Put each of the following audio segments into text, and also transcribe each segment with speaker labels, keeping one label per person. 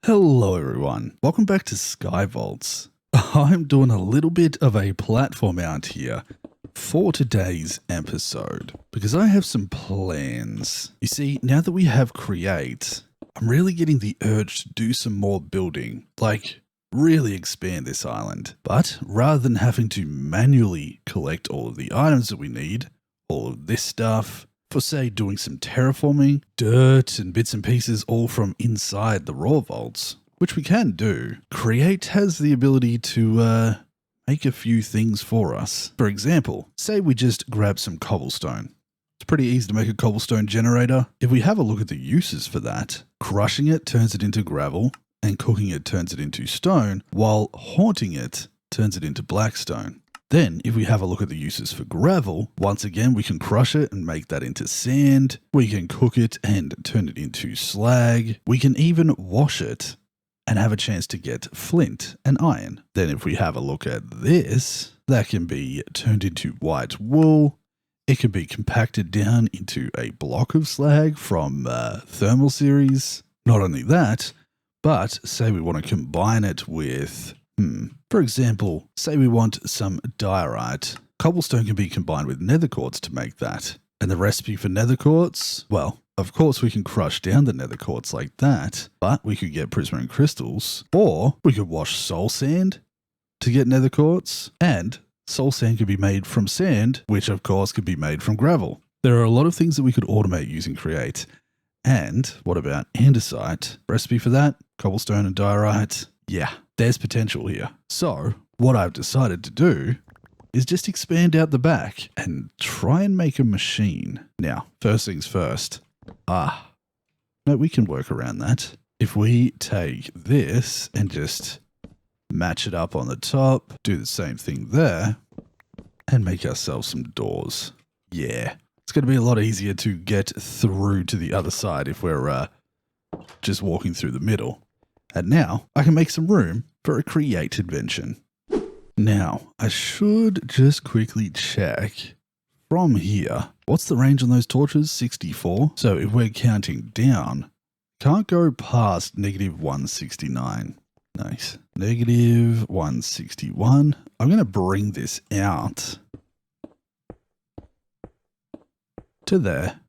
Speaker 1: Hello everyone, welcome back to SkyVaults. I'm doing a little bit of a platform out here for today's episode because I have some plans. You see, now that we have Create, I'm really getting the urge to do some more building, like really expand this island. But rather than having to manually collect all of the items that we need, all of this stuff, for say doing some terraforming, dirt and bits and pieces all from inside the raw vaults, which we can do, Create has the ability to make a few things for us. For example, say we just grab some cobblestone. It's pretty easy to make a cobblestone generator. If we have a look at the uses for that, crushing it turns it into gravel and cooking it turns it into stone, while haunting it turns it into blackstone. Then, if we have a look at the uses for gravel, once again, we can crush it and make that into sand. We can cook it and turn it into slag. We can even wash it and have a chance to get flint and iron. Then if we have a look at this, that can be turned into white wool. It can be compacted down into a block of slag from thermal series. Not only that, but say we want to combine it with for example, say we want some diorite. Cobblestone can be combined with nether quartz to make that. And the recipe for nether quartz? Well, of course we can crush down the nether quartz like that, but we could get prismarine crystals, or we could wash soul sand to get nether quartz, and soul sand could be made from sand, which of course could be made from gravel. There are a lot of things that we could automate using Create. And what about andesite? Recipe for that? Cobblestone and diorite? Yeah, there's potential here. So what I've decided to do is just expand out the back and try and make a machine. Now, first things first. No, we can work around that. If we take this and just match it up on the top, do the same thing there, and make ourselves some doors. Yeah, it's going to be a lot easier to get through to the other side if we're just walking through the middle. And now I can make some room for a Create invention. Now, I should just quickly check from here. What's the range on those torches? 64. So if we're counting down, can't go past negative 169. Nice. Negative 161. I'm going to bring this out to there.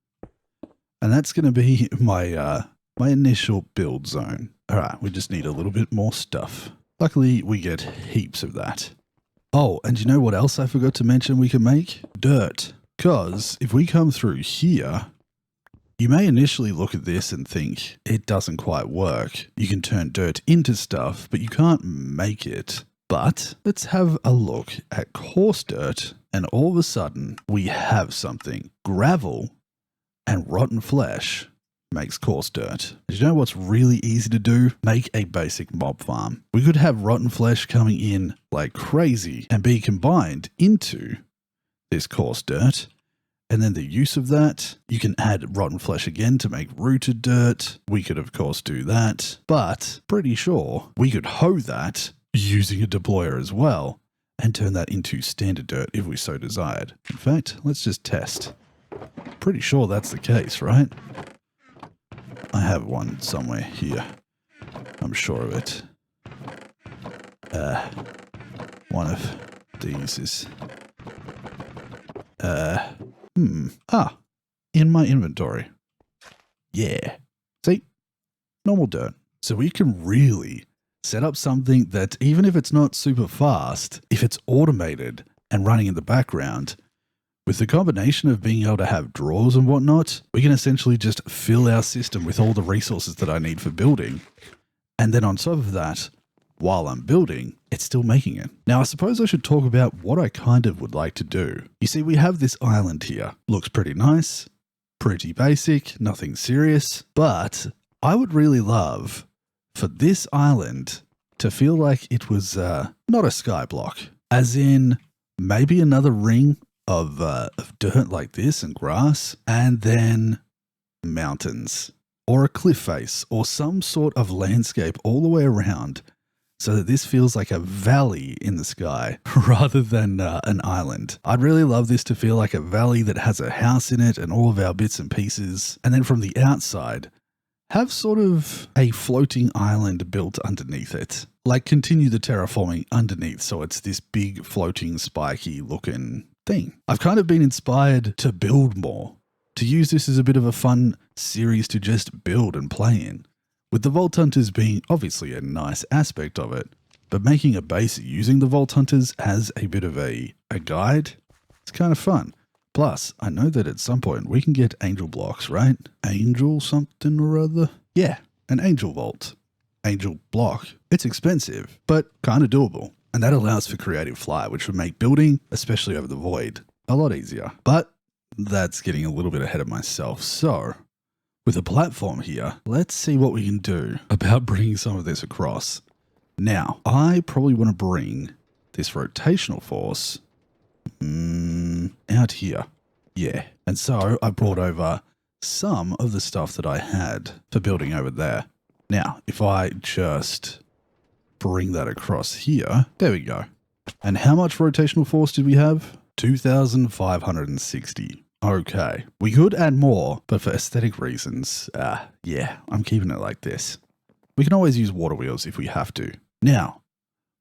Speaker 1: And that's going to be my initial build zone. All right, we just need a little bit more stuff. Luckily, we get heaps of that. Oh, and you know what else I forgot to mention we can make? Dirt. Because if we come through here, you may initially look at this and think it doesn't quite work. You can turn dirt into stuff, but you can't make it. But let's have a look at coarse dirt, and all of a sudden, we have something. Gravel and rotten flesh makes coarse dirt. You know what's really easy to do? Make a basic mob farm. We could have rotten flesh coming in like crazy and be combined into this coarse dirt. And then the use of that, you can add rotten flesh again to make rooted dirt. We could of course do that, but pretty sure we could hoe that using a deployer as well and turn that into standard dirt if we so desired. In fact, let's just test. Pretty sure that's the case, right? I have one somewhere here. I'm sure of it. One of these is... in my inventory. Yeah. See? Normal dirt. So we can really set up something that, even if it's not super fast, if it's automated and running in the background, with the combination of being able to have drawers and whatnot, we can essentially just fill our system with all the resources that I need for building. And then on top of that, while I'm building, it's still making it. Now, I suppose I should talk about what I kind of would like to do. You see, we have this island here. Looks pretty nice, pretty basic, nothing serious, but I would really love for this island to feel like it was not a sky block, as in maybe another ring of dirt like this and grass, and then mountains or a cliff face or some sort of landscape all the way around, so that this feels like a valley in the sky rather than an island. I'd really love this to feel like a valley that has a house in it and all of our bits and pieces, and then from the outside have sort of a floating island built underneath it. Like continue the terraforming underneath so it's this big floating spiky looking thing. I've kind of been inspired to build more, to use this as a bit of a fun series to just build and play in. With the Vault Hunters being obviously a nice aspect of it, but making a base using the Vault Hunters as a bit of a guide, it's kind of fun. Plus, I know that at some point we can get angel blocks, right? Angel something or other? Yeah, an angel vault. Angel block. It's expensive, but kind of doable. And that allows for creative fly, which would make building, especially over the void, a lot easier. But that's getting a little bit ahead of myself. So, with a platform here, let's see what we can do about bringing some of this across. Now, I probably want to bring this rotational force out here. Yeah. And so I brought over some of the stuff that I had for building over there. Now, if I just bring that across here, there we go. And how much rotational force did we have? 2,560. Okay. We could add more, but for aesthetic reasons, yeah, I'm keeping it like this. We can always use water wheels if we have to. Now,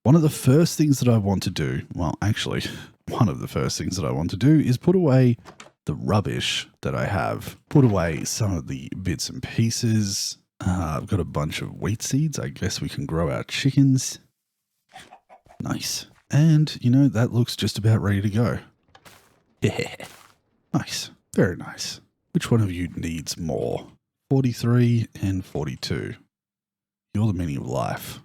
Speaker 1: one of the first things that I want to do, well, actually, one of the first things that I want to do is put away the rubbish that I have. Put away some of the bits and pieces. I've got a bunch of wheat seeds. I guess we can grow our chickens. Nice. And, you know, that looks just about ready to go. Yeah. Nice. Very nice. Which one of you needs more? 43 and 42. You're the meaning of life.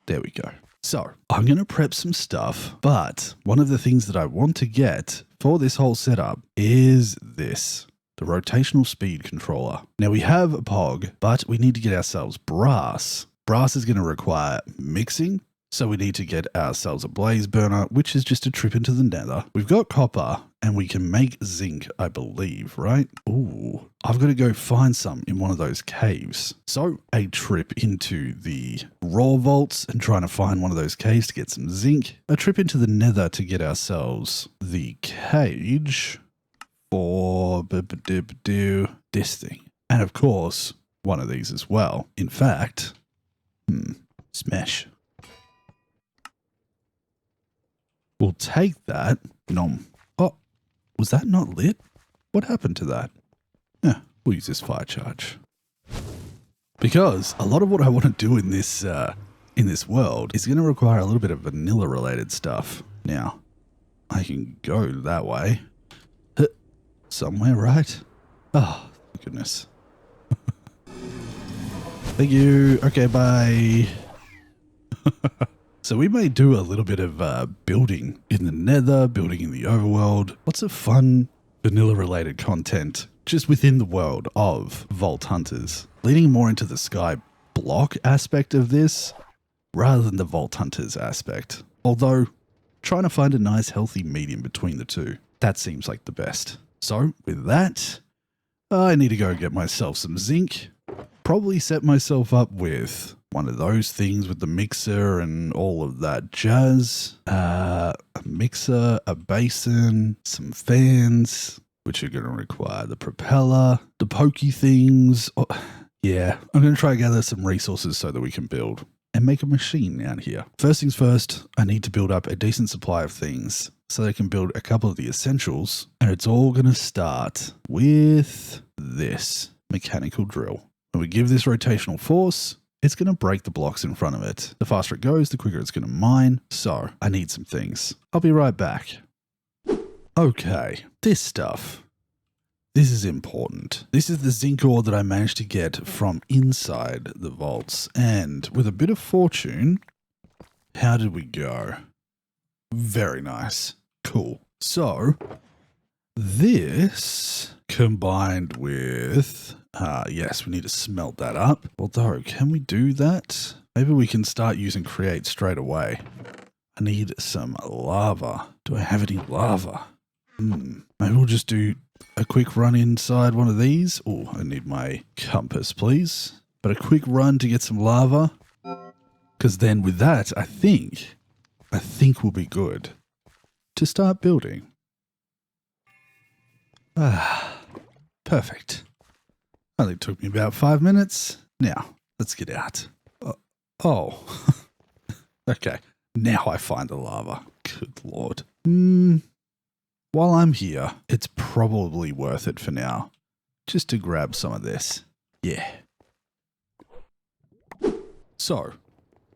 Speaker 1: There we go. So, I'm going to prep some stuff, but one of the things that I want to get for this whole setup is this. The rotational speed controller. Now we have a POG, but we need to get ourselves brass. Brass is going to require mixing, so we need to get ourselves a blaze burner, which is just a trip into the nether. We've got copper, and we can make zinc, I believe, right? Ooh, I've got to go find some in one of those caves. So a trip into the raw vaults and trying to find one of those caves to get some zinc. A trip into the nether to get ourselves the cage for this thing. And of course, one of these as well. In fact, smash. We'll take that. Nom. Oh, was that not lit? What happened to that? Yeah, we'll use this fire charge. Because a lot of what I want to do in this world is going to require a little bit of vanilla related stuff. Now, I can go that way. Somewhere, right? Oh, goodness. Thank you. Okay, bye. So we may do a little bit of building in the nether, building in the overworld. Lots of fun vanilla related content just within the world of Vault Hunters. Leaning more into the sky block aspect of this rather than the Vault Hunters aspect. Although, trying to find a nice healthy medium between the two. That seems like the best. So, with that, I need to go get myself some zinc. Probably set myself up with one of those things with the mixer and all of that jazz. A mixer, a basin, some fans, which are going to require the propeller, the pokey things. Oh, yeah, I'm going to try to gather some resources so that we can build and make a machine out here. First things first, I need to build up a decent supply of things so that I can build a couple of the essentials. And it's all going to start with this mechanical drill. When we give this rotational force, it's going to break the blocks in front of it. The faster it goes, the quicker it's going to mine. So I need some things. I'll be right back. Okay, this stuff. This is important. This is the zinc ore that I managed to get from inside the vaults. And with a bit of fortune, how did we go? Very nice. Cool. So this combined with, yes, we need to smelt that up. Although, can we do that? Maybe we can start using create straight away. I need some lava. Do I have any lava? Maybe we'll just do a quick run inside one of these. Oh, I need my compass, please. But a quick run to get some lava. Because then with that, I think we'll be good to start building. Perfect. Only took me about 5 minutes. Now, let's get out. Oh. Okay. Now I find the lava. Good lord. While I'm here, it's probably worth it for now. Just to grab some of this. Yeah. So,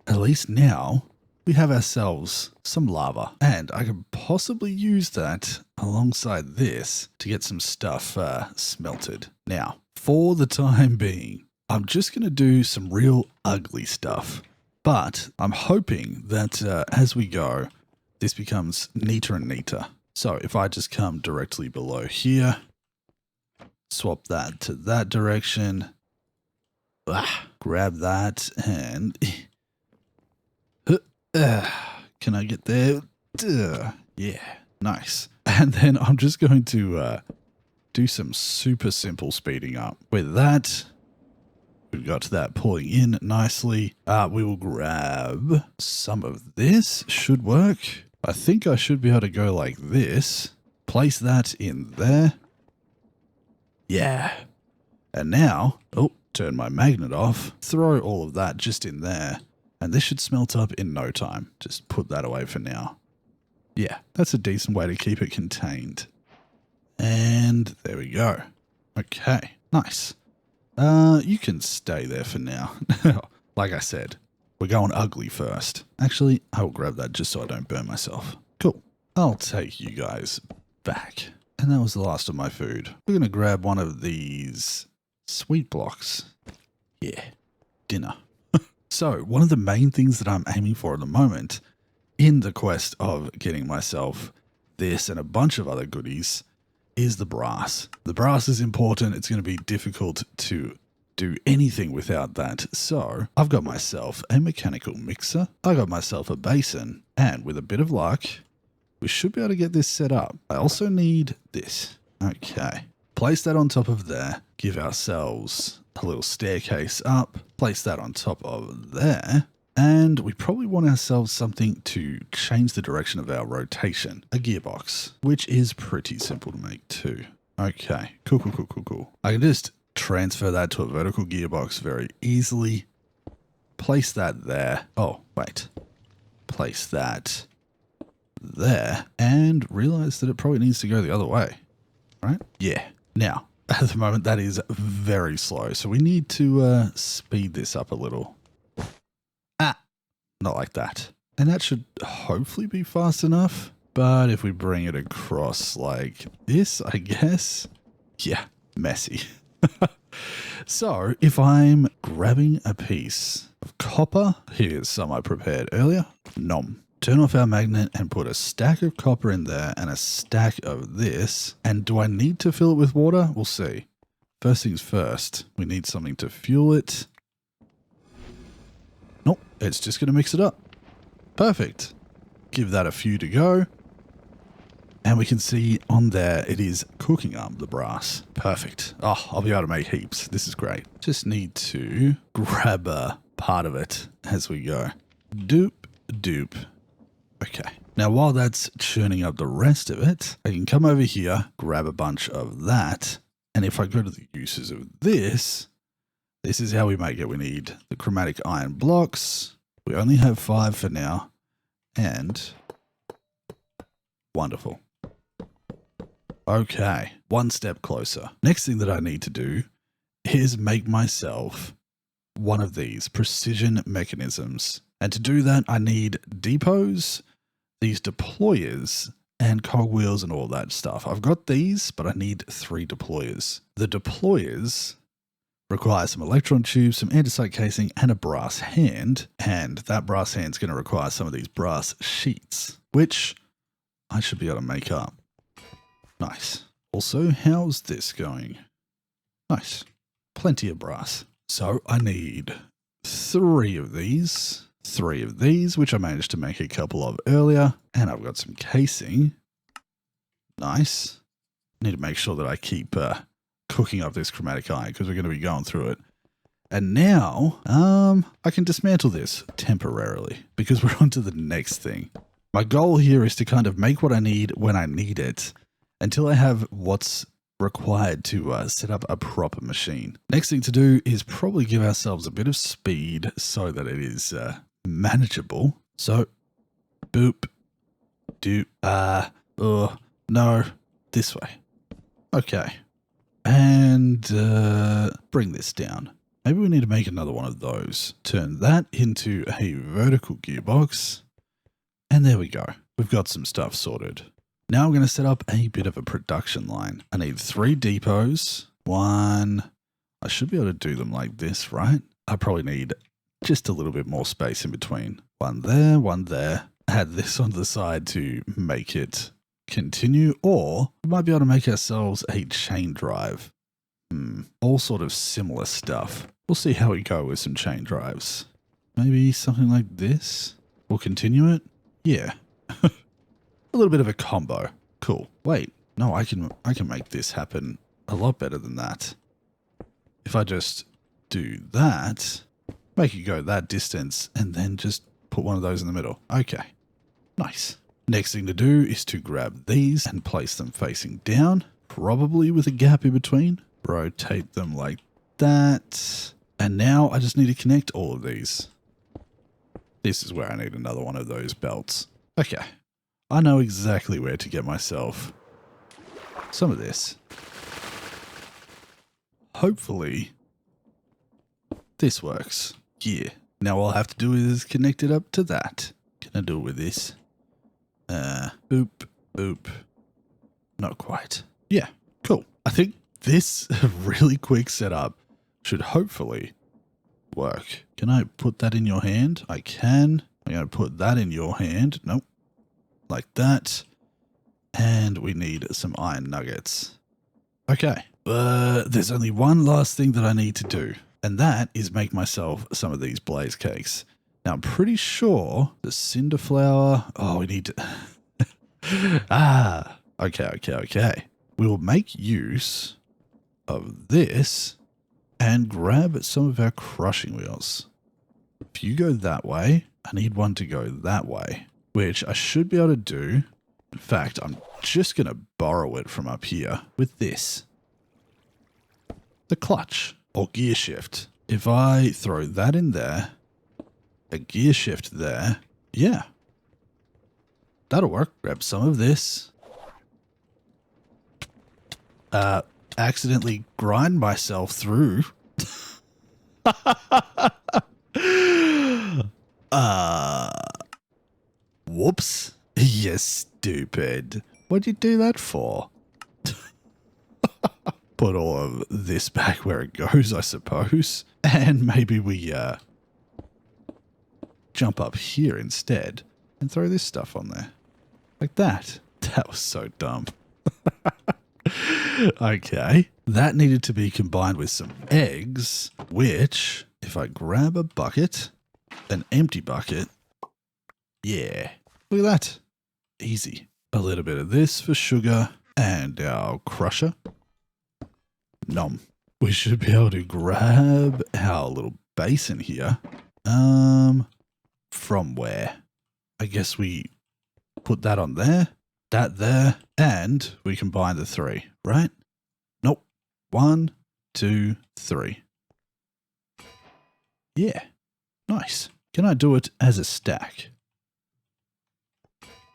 Speaker 1: at least now, we have ourselves some lava. And I could possibly use that alongside this to get some stuff smelted. Now, for the time being, I'm just going to do some real ugly stuff. But I'm hoping that as we go, this becomes neater and neater. So if I just come directly below here, swap that to that direction, grab that, and can I get there? Yeah, nice. And then I'm just going to do some super simple speeding up. With that, we've got that pulling in nicely. We will grab some of this. Should work. I think I should be able to go like this. Place that in there. Yeah. And now, turn my magnet off. Throw all of that just in there. And this should smelt up in no time. Just put that away for now. Yeah, that's a decent way to keep it contained. And there we go. Okay, nice. You can stay there for now. Like I said, we're going ugly first. Actually, I'll grab that just so I don't burn myself. Cool. I'll take you guys back. And that was the last of my food. We're going to grab one of these sweet blocks. Yeah, dinner. So, one of the main things that I'm aiming for at the moment in the quest of getting myself this and a bunch of other goodies is the brass. The brass is important. It's going to be difficult to do anything without that. So I've got myself a mechanical mixer. I got myself a basin, and with a bit of luck, we should be able to get this set up. I also need this. Okay. Place that on top of there. Give ourselves a little staircase up. Place that on top of there. And we probably want ourselves something to change the direction of our rotation. A gearbox, which is pretty simple to make too. Okay, cool. I can just transfer that to a vertical gearbox very easily. Place that there. Oh, wait. Place that there. And realize that it probably needs to go the other way. Right? Yeah. Now, at the moment, that is very slow. So we need to speed this up a little. Not like that. And that should hopefully be fast enough. But if we bring it across like this, I guess. Yeah, messy. So if I'm grabbing a piece of copper, here's some I prepared earlier. Nom. Turn off our magnet and put a stack of copper in there and a stack of this. And do I need to fill it with water? We'll see. First things first, we need something to fuel it. Nope, it's just going to mix it up. Perfect. Give that a few to go. And we can see on there, it is cooking up the brass. Perfect. Oh, I'll be able to make heaps. This is great. Just need to grab a part of it as we go. Doop, doop. Okay. Now, while that's churning up the rest of it, I can come over here, grab a bunch of that. And if I go to the uses of this, this is how we make it. We need the chromatic iron blocks. We only have 5 for now. And wonderful. Okay, one step closer. Next thing that I need to do is make myself one of these precision mechanisms. And to do that, I need depots, these deployers, and cogwheels and all that stuff. I've got these, but I need 3 deployers. The deployers require some electron tubes, some andesite casing, and a brass hand. And that brass hand's going to require some of these brass sheets, which I should be able to make up. Nice. Also, how's this going? Nice. Plenty of brass. So I need 3 of these, which I managed to make a couple of earlier. And I've got some casing. Nice. Need to make sure that I keep cooking up this chromatic iron because we're going to be going through it. And now, I can dismantle this temporarily because we're on to the next thing. My goal here is to kind of make what I need when I need it until I have what's required to set up a proper machine. Next thing to do is probably give ourselves a bit of speed so that it is manageable. So, boop, doop, no, this way. Okay. And bring this down. Maybe we need to make another one of those. Turn that into a vertical gearbox. And there we go. We've got some stuff sorted. Now I'm going to set up a bit of a production line. I need 3 depots. 1. I should be able to do them like this, right? I probably need just a little bit more space in between. 1 there, 1 there. Add this on the side to make it continue, or we might be able to make ourselves a chain drive. All sort of similar stuff. We'll see how we go with some chain drives. Maybe something like this. We'll continue it. Yeah. A little bit of a combo. Cool. Wait, no, I can make this happen a lot better than that. If I just do that, make it go that distance, and then just put one of those in the middle. Okay. Nice. Next thing to do is to grab these and place them facing down, probably with a gap in between. Rotate them like that. And now I just need to connect all of these. This is where I need another one of those belts. Okay. I know exactly where to get myself some of this. Hopefully this works. Yeah. Now all I have to do is connect it up to that. Can I do it with this? Boop, boop. Not quite. Yeah, cool. I think this really quick setup should hopefully work. Can I put that in your hand? I can. I'm going to put that in your hand. Nope. Like that. And we need some iron nuggets. Okay. There's only one last thing that I need to do, and that is make myself some of these blaze cakes. Now, I'm pretty sure the cinder flour... Oh, we need to... Okay. We will make use of this and grab some of our crushing wheels. If you go that way, I need one to go that way, which I should be able to do. In fact, I'm just going to borrow it from up here with this. The clutch or gear shift. If I throw that in there, a gear shift there, yeah, that'll work. Grab some of this. Accidentally grind myself through. Whoops. You stupid. What'd you do that for? Put all of this back where it goes, I suppose. And maybe we jump up here instead and throw this stuff on there. Like that. That was so dumb. Okay. That needed to be combined with some eggs, which, if I grab a bucket, an empty bucket, yeah. Look at that. Easy. A little bit of this for sugar and our crusher. Nom. We should be able to grab our little basin here. From where? I guess we put that on there, that there, and we combine the 3, right? Nope. 1, 2, 3. Yeah. Nice. Can I do it as a stack?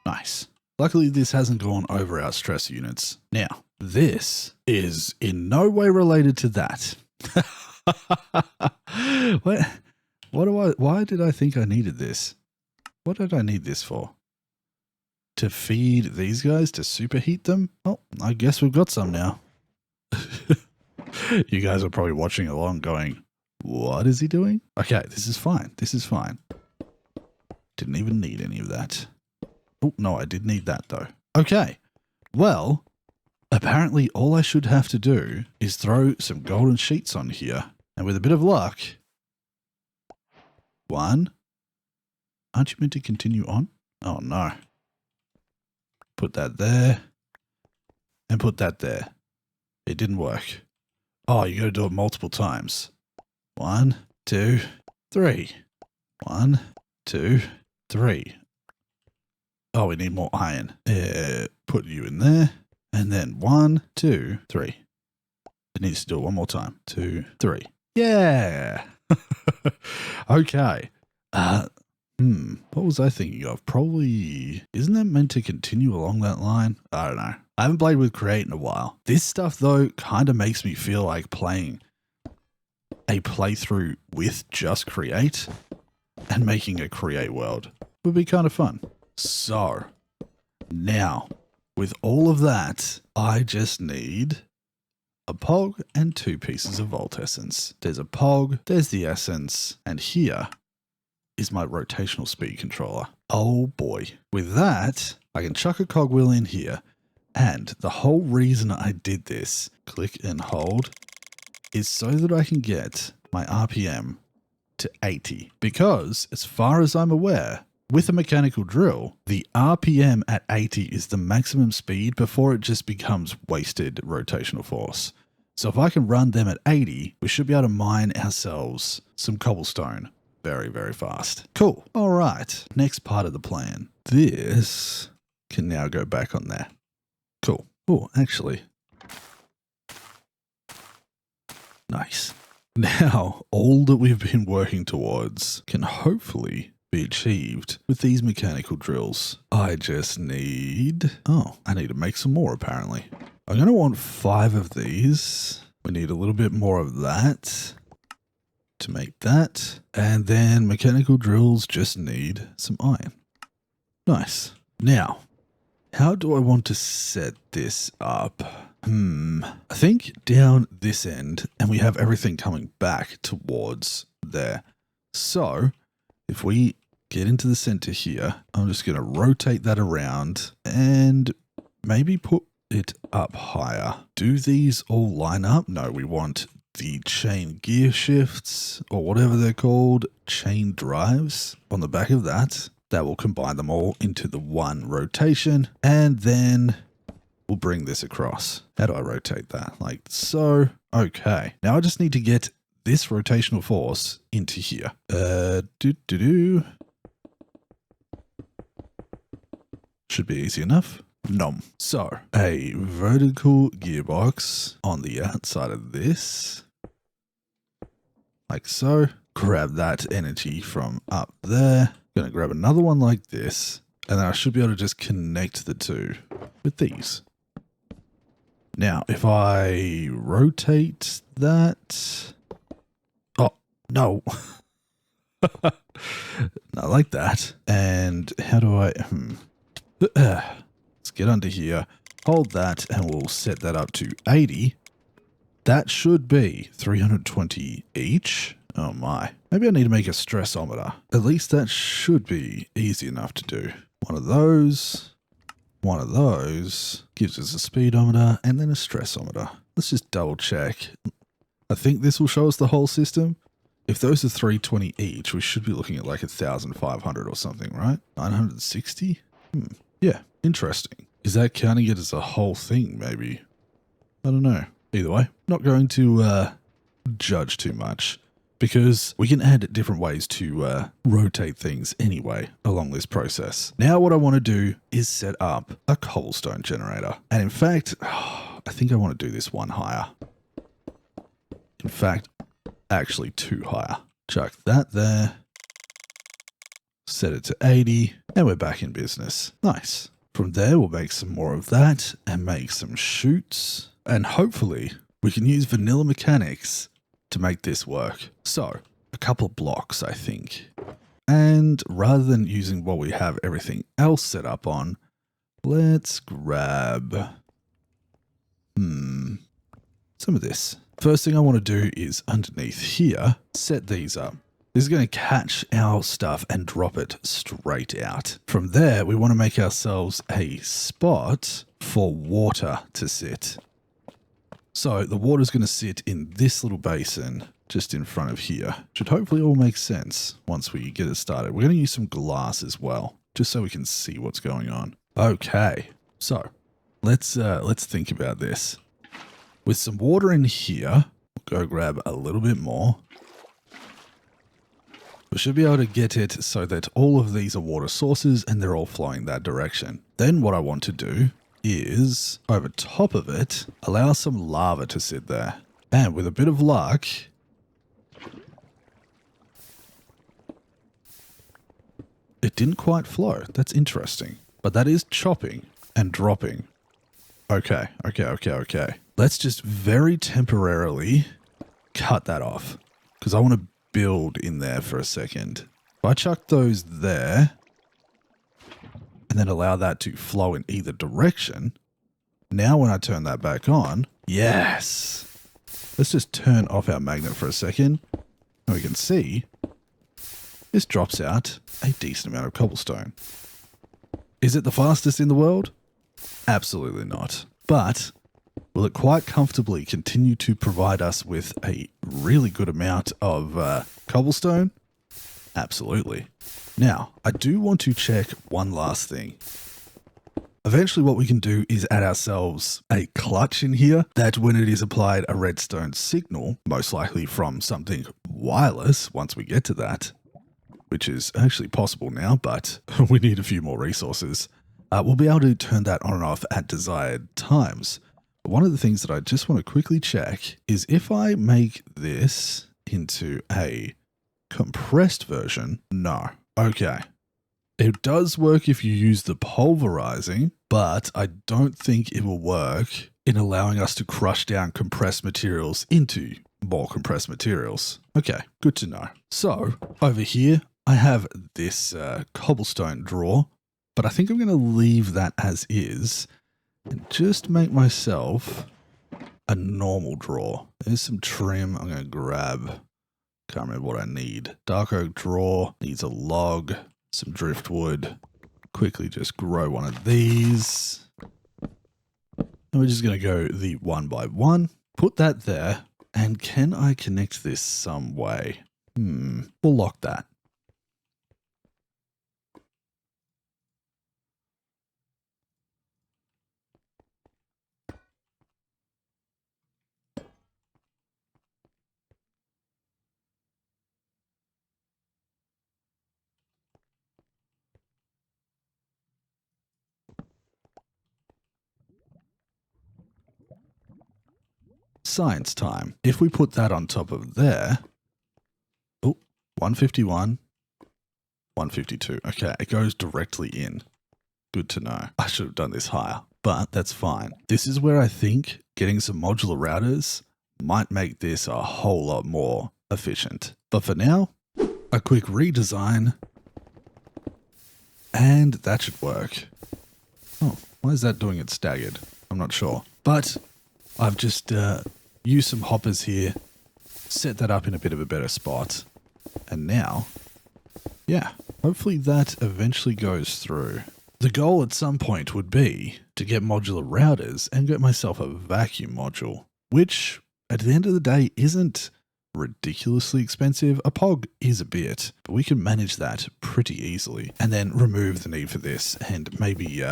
Speaker 1: Nice. Luckily, this hasn't gone over our stress units. Now, this is in no way related to that. Why did I think I needed this? What did I need this for? To feed these guys, to superheat them? Oh, I guess we've got some now. You guys are probably watching along going, what is he doing? Okay, this is fine. This is fine. Didn't even need any of that. Oh, no, I did need that though. Okay. Well, apparently all I should have to do is throw some golden sheets on here. And with a bit of luck, 1. Aren't you meant to continue on? Oh no. Put that there. And put that there. It didn't work. Oh, you gotta do it multiple times. 1, 2, 3. 1, 2, 3. Oh, we need more iron. Put you in there. And then 1, 2, 3. It needs to do it one more time. 2, 3. Yeah. Okay. What was I thinking of? Probably, isn't that meant to continue along that line? I don't know. I haven't played with Create in a while. This stuff, though, kind of makes me feel like playing a playthrough with just Create and making a Create world would be kind of fun. So, now, with all of that, I just need a pog and 2 pieces of Vault Essence. There's a pog, there's the essence, and here is my rotational speed controller. Oh boy. With that, I can chuck a cogwheel in here, and the whole reason I did this, click and hold, is so that I can get my RPM to 80. Because, as far as I'm aware, with a mechanical drill, the RPM at 80 is the maximum speed before it just becomes wasted rotational force. So if I can run them at 80, we should be able to mine ourselves some cobblestone very, very fast. Cool. All right. Next part of the plan. This can now go back on there. Cool. Oh, actually. Nice. Now, all that we've been working towards can hopefully be achieved with these mechanical drills. I just need... Oh, I need to make some more apparently. I'm going to want 5 of these. We need a little bit more of that to make that. And then mechanical drills just need some iron. Nice. Now, how do I want to set this up? I think down this end, and we have everything coming back towards there. So, if we get into the center here, I'm just going to rotate that around and maybe put it up higher. Do these all line up? No, we want the chain gear shifts, or whatever they're called, chain drives on the back of that. That will combine them all into the one rotation, and then we'll bring this across. How do I rotate that? Like so. Okay. Now I just need to get this rotational force into here. Should be easy enough. Nom. So, a vertical gearbox on the outside of this. Like so. Grab that energy from up there. Gonna grab another one like this. And then I should be able to just connect the two with these. Now, if I rotate that... Oh, no. Not like that. And how do I... Let's get under here, hold that, and we'll set that up to 80. That should be 320 each. Oh my. Maybe I need to make a stressometer. At least that should be easy enough to do. One of those gives us a speedometer and then a stressometer. Let's just double check. I think this will show us the whole system. If those are 320 each, we should be looking at like 1,500 or something, right? 960? Yeah, interesting. Is that counting it as a whole thing, maybe? I don't know. Either way, not going to judge too much because we can add different ways to rotate things anyway along this process. Now what I want to do is set up a cobblestone generator. And in fact, I think I want to do this one higher. In fact, actually 2 higher. Chuck that there. Set it to 80, and we're back in business. Nice. From there, we'll make some more of that and make some chutes. And hopefully, we can use vanilla mechanics to make this work. So, a couple of blocks, I think. And rather than using what we have everything else set up on, let's grab some of this. First thing I want to do is underneath here, set these up. This is going to catch our stuff and drop it straight out. From there, we want to make ourselves a spot for water to sit. So the water is going to sit in this little basin just in front of here. Should hopefully all make sense once we get it started. We're going to use some glass as well, just so we can see what's going on. Okay, so let's think about this. With some water in here, we'll go grab a little bit more. We should be able to get it so that all of these are water sources and they're all flowing that direction. Then what I want to do is, over top of it, allow some lava to sit there. And with a bit of luck, it didn't quite flow. That's interesting. But that is chopping and dropping. Okay. Let's just very temporarily cut that off, because I want to build in there for a second. If I chuck those there and then allow that to flow in either direction, now when I turn that back on, yes. Let's just turn off our magnet for a second, and we can see this drops out a decent amount of cobblestone. Is it the fastest in the world? Absolutely not. But will it quite comfortably continue to provide us with a really good amount of cobblestone? Absolutely. Now, I do want to check one last thing. Eventually what we can do is add ourselves a clutch in here that when it is applied a redstone signal, most likely from something wireless once we get to that, which is actually possible now, but we need a few more resources. We'll be able to turn that on and off at desired times. But one of the things that I just want to quickly check is if I make this into a compressed version. No. Okay. It does work if you use the pulverizing, but I don't think it will work in allowing us to crush down compressed materials into more compressed materials. Okay, good to know. So over here, I have this cobblestone drawer, but I think I'm going to leave that as is and just make myself a normal drawer. There's some trim I'm going to grab. Can't remember what I need. Dark oak drawer needs a log, some driftwood. Quickly just grow one of these. And we're just going to go the 1 by 1. Put that there. And can I connect this some way? We'll lock that. Science time. If we put that on top of there, 151, 152. Okay, it goes directly in. Good to know. I should have done this higher, but that's fine. This is where I think getting some modular routers might make this a whole lot more efficient. But for now, a quick redesign, and that should work. Oh, why is that doing it staggered? I'm not sure. But I've just used some hoppers here, set that up in a bit of a better spot. And now, yeah, hopefully that eventually goes through. The goal at some point would be to get modular routers and get myself a vacuum module, which at the end of the day isn't ridiculously expensive. A POG is a bit, but we can manage that pretty easily and then remove the need for this and maybe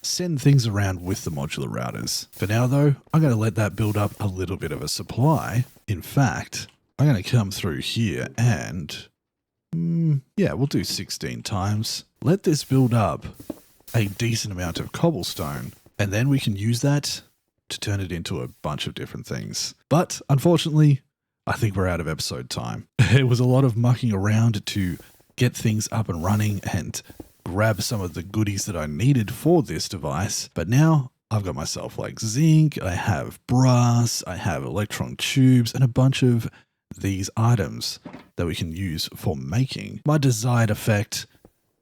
Speaker 1: send things around with the modular routers. For now though, I'm going to let that build up a little bit of a supply. In fact, I'm going to come through here and yeah, we'll do 16 times. Let this build up a decent amount of cobblestone, and then we can use that to turn it into a bunch of different things. But unfortunately, I think we're out of episode time. It was a lot of mucking around to get things up and running and grab some of the goodies that I needed for this device. But now I've got myself like zinc, I have brass, I have electron tubes, and a bunch of these items that we can use for making my desired effect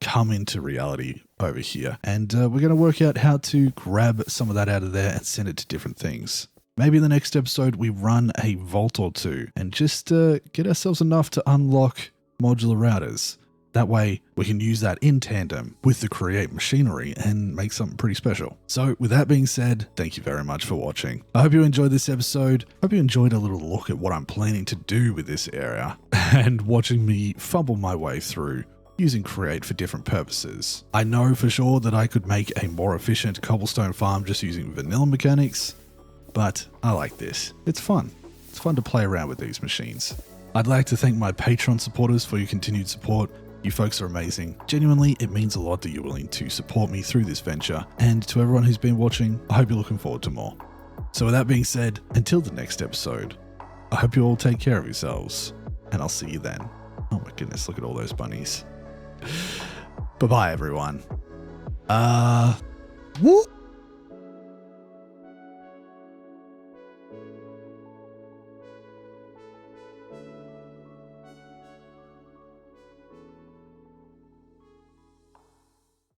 Speaker 1: come into reality over here. And we're going to work out how to grab some of that out of there and send it to different things. Maybe in the next episode we run a vault or two and just get ourselves enough to unlock modular routers. That way we can use that in tandem with the create machinery and make something pretty special. So with that being said, thank you very much for watching. I hope you enjoyed this episode. I hope you enjoyed a little look at what I'm planning to do with this area and watching me fumble my way through using create for different purposes. I know for sure that I could make a more efficient cobblestone farm just using vanilla mechanics, but I like this. It's fun. It's fun to play around with these machines. I'd like to thank my Patreon supporters for your continued support. You folks are amazing. Genuinely, it means a lot that you're willing to support me through this venture. And to everyone who's been watching, I hope you're looking forward to more. So with that being said, until the next episode, I hope you all take care of yourselves, and I'll see you then. Oh my goodness, look at all those bunnies. Bye-bye, everyone. Woo!